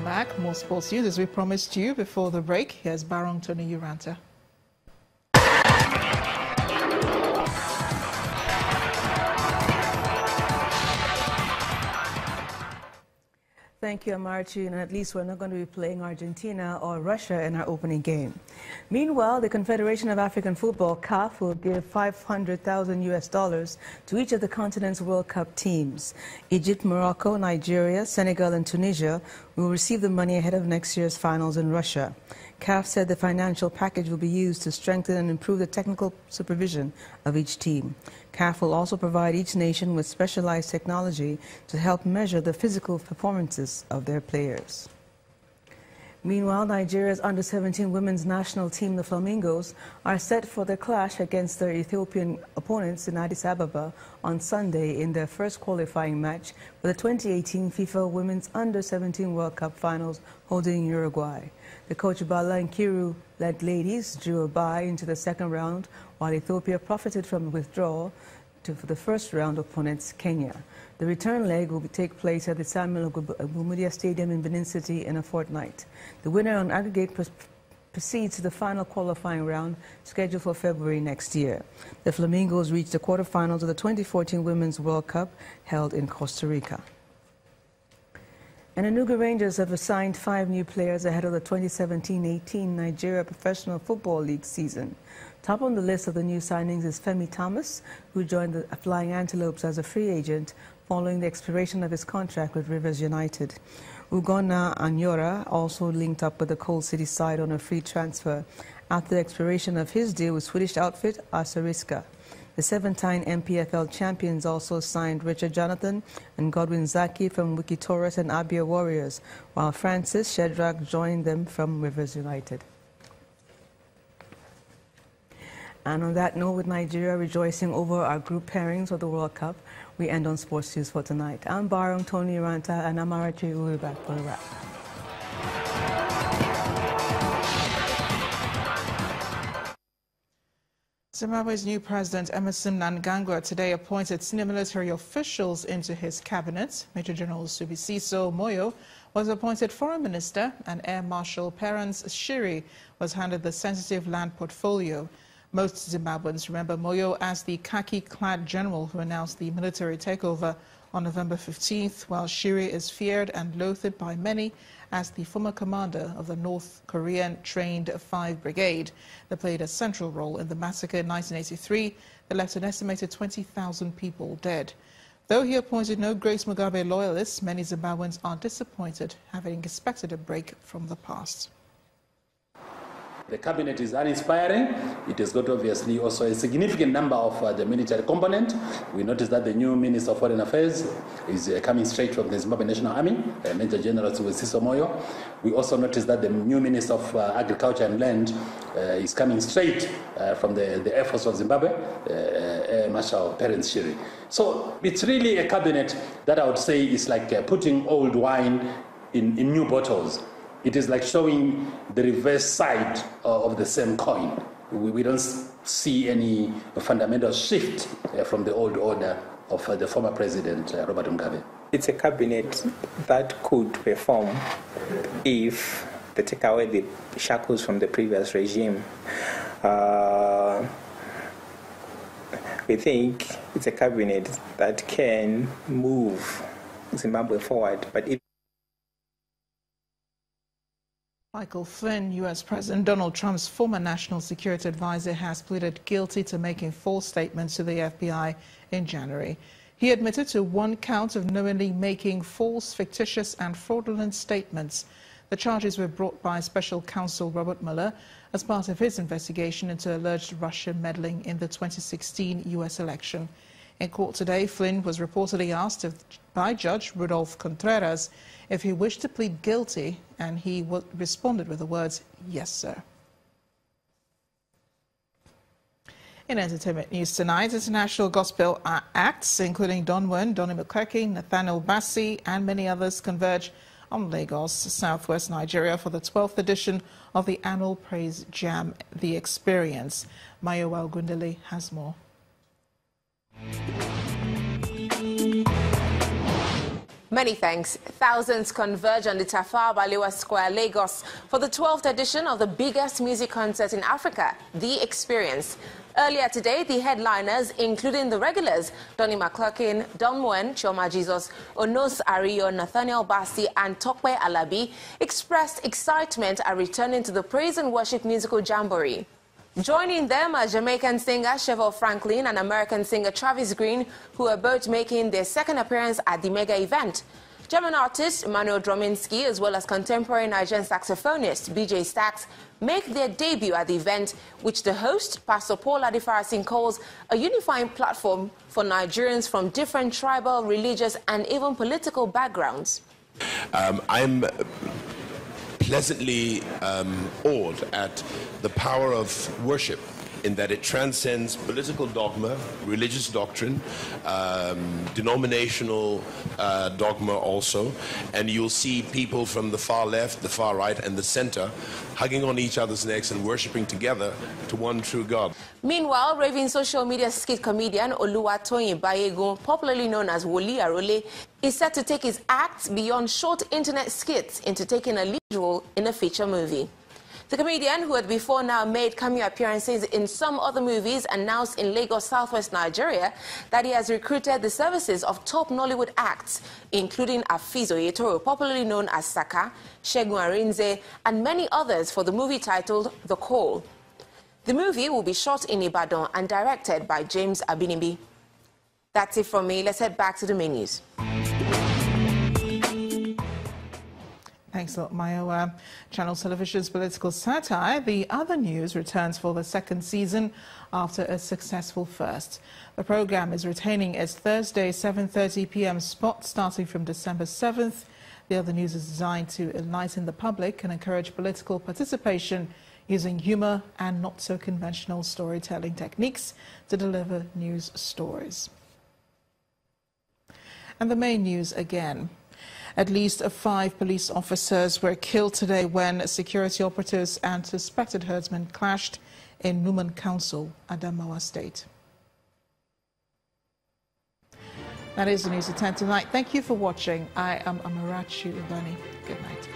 back. More sports news as we promised you before the break. Here's Barong Tony Uranta. Thank you, Amarchi, and at least we're not going to be playing Argentina or Russia in our opening game. Meanwhile, the Confederation of African Football, CAF, will give $500,000 to each of the continent's World Cup teams. Egypt, Morocco, Nigeria, Senegal, and Tunisia will receive the money ahead of next year's finals in Russia. CAF said the financial package will be used to strengthen and improve the technical supervision of each team. CAF will also provide each nation with specialized technology to help measure the physical performances of their players. Meanwhile, Nigeria's under-17 women's national team, the Flamingos, are set for their clash against their Ethiopian opponents in Addis Ababa on Sunday in their first qualifying match for the 2018 FIFA Women's Under-17 World Cup Finals holding in Uruguay. The coach Bala Nkiru-led ladies drew a bye into the second round, while Ethiopia profited from the withdrawal for the first round opponents, Kenya. The return leg will take place at the Samuel Ogumudia Stadium in Benin City in a fortnight. The winner on aggregate proceeds to the final qualifying round, scheduled for February next year. The Flamingos reached the quarterfinals of the 2014 Women's World Cup held in Costa Rica. And Enugu Rangers have assigned 5 new players ahead of the 2017-18 Nigeria Professional Football League season. Top on the list of the new signings is Femi Thomas, who joined the Flying Antelopes as a free agent following the expiration of his contract with Rivers United. Ugonna Anyora also linked up with the Coal City side on a free transfer after the expiration of his deal with Swedish outfit Asariska. The 7-time MPFL champions also signed Richard Jonathan and Godwin Zaki from Wiki Taurus and Abia Warriors, while Francis Shedrack joined them from Rivers United. And on that note, with Nigeria rejoicing over our group pairings of the World Cup, we end on sports news for tonight. I'm Barong Tony Uranta, and Amarachi will be back for the wrap. Zimbabwe's new president, Emerson Mnangagwa, today appointed senior military officials into his cabinet. Major General Subisiso Moyo was appointed foreign minister, and Air Marshal Perence Shiri was handed the sensitive land portfolio. Most Zimbabweans remember Moyo as the khaki-clad general who announced the military takeover on November 15th, while Shiri is feared and loathed by many as the former commander of the North Korean-trained 5 Brigade that played a central role in the massacre in 1983 that left an estimated 20,000 people dead. Though he appointed no Grace Mugabe loyalists, many Zimbabweans are disappointed, having expected a break from the past. The cabinet is uninspiring. It has got obviously also a significant number of the military component. We noticed that the new Minister of Foreign Affairs is coming straight from the Zimbabwe National Army, Major General Subisiso Moyo. We also noticed that the new Minister of Agriculture and Land is coming straight from the Air Force of Zimbabwe, Air Marshal Perence Shiri. So it's really a cabinet that I would say is like putting old wine in new bottles. It is like showing the reverse side of the same coin. We don't see any fundamental shift from the old order of the former president, Robert Mugabe. It's a cabinet that could perform if they take away the shackles from the previous regime. We think it's a cabinet that can move Zimbabwe forward, but if Michael Flynn, U.S. President Donald Trump's former national security advisor, has pleaded guilty to making false statements to the FBI in January. He admitted to 1 count of knowingly making false, fictitious and fraudulent statements. The charges were brought by Special Counsel Robert Mueller as part of his investigation into alleged Russian meddling in the 2016 U.S. election. In court today, Flynn was reportedly asked by Judge Rudolph Contreras if he wished to plead guilty, and he responded with the words, "Yes, sir." In entertainment news tonight, international gospel acts, including Don Wen, Donnie McClurkin, Nathaniel Bassey, and many others, converge on Lagos, southwest Nigeria, for the 12th edition of the annual Praise Jam, The Experience. Mayowa Gundeli has more. Many thanks. Thousands converge on the Tafawa Balewa Square, Lagos, for the 12th edition of the biggest music concert in Africa, The Experience. Earlier today, the headliners, including the regulars, Donny McClurkin, Don Moen, Chioma Jesus, Onos Ario, Nathaniel Bassey, and Tokwe Alabi, expressed excitement at returning to the Praise and Worship Musical Jamboree. Joining them are Jamaican singer Chevelle Franklin and American singer Travis Green, who are both making their second appearance at the mega event. German artist Emmanuel Drominski, as well as contemporary Nigerian saxophonist BJ Stax, make their debut at the event, which the host, Pastor Paul Adifarasin, calls a unifying platform for Nigerians from different tribal, religious, and even political backgrounds. I'm pleasantly awed at the power of worship, in that it transcends political dogma, religious doctrine, denominational dogma also, and you'll see people from the far left, the far right, and the center hugging on each other's necks and worshiping together to one true God. Meanwhile, raving social media skit comedian Oluwatoyin Bayegun, popularly known as Woli Arole, is set to take his acts beyond short internet skits into taking a lead role in a feature movie. The comedian, who had before now made cameo appearances in some other movies, announced in Lagos, southwest Nigeria, that he has recruited the services of top Nollywood acts, including Afiz Oyetoro, popularly known as Saka, Segun Arinze, and many others for the movie titled The Call. The movie will be shot in Ibadan and directed by James Abinibi. That's it from me. Let's head back to the main news. Thanks a lot, Mayo. Channel Television's political satire, The Other News, returns for the second season after a successful first. The program is retaining its Thursday 7:30 p.m. spot starting from December 7th. The Other News is designed to enlighten the public and encourage political participation using humor and not-so-conventional storytelling techniques to deliver news stories. And the main news again. At least 5 police officers were killed today when security operatives and suspected herdsmen clashed in Numan Council, Adamawa State. That is the news at 10 tonight. Thank you for watching. I am Amarachi Ubani. Good night.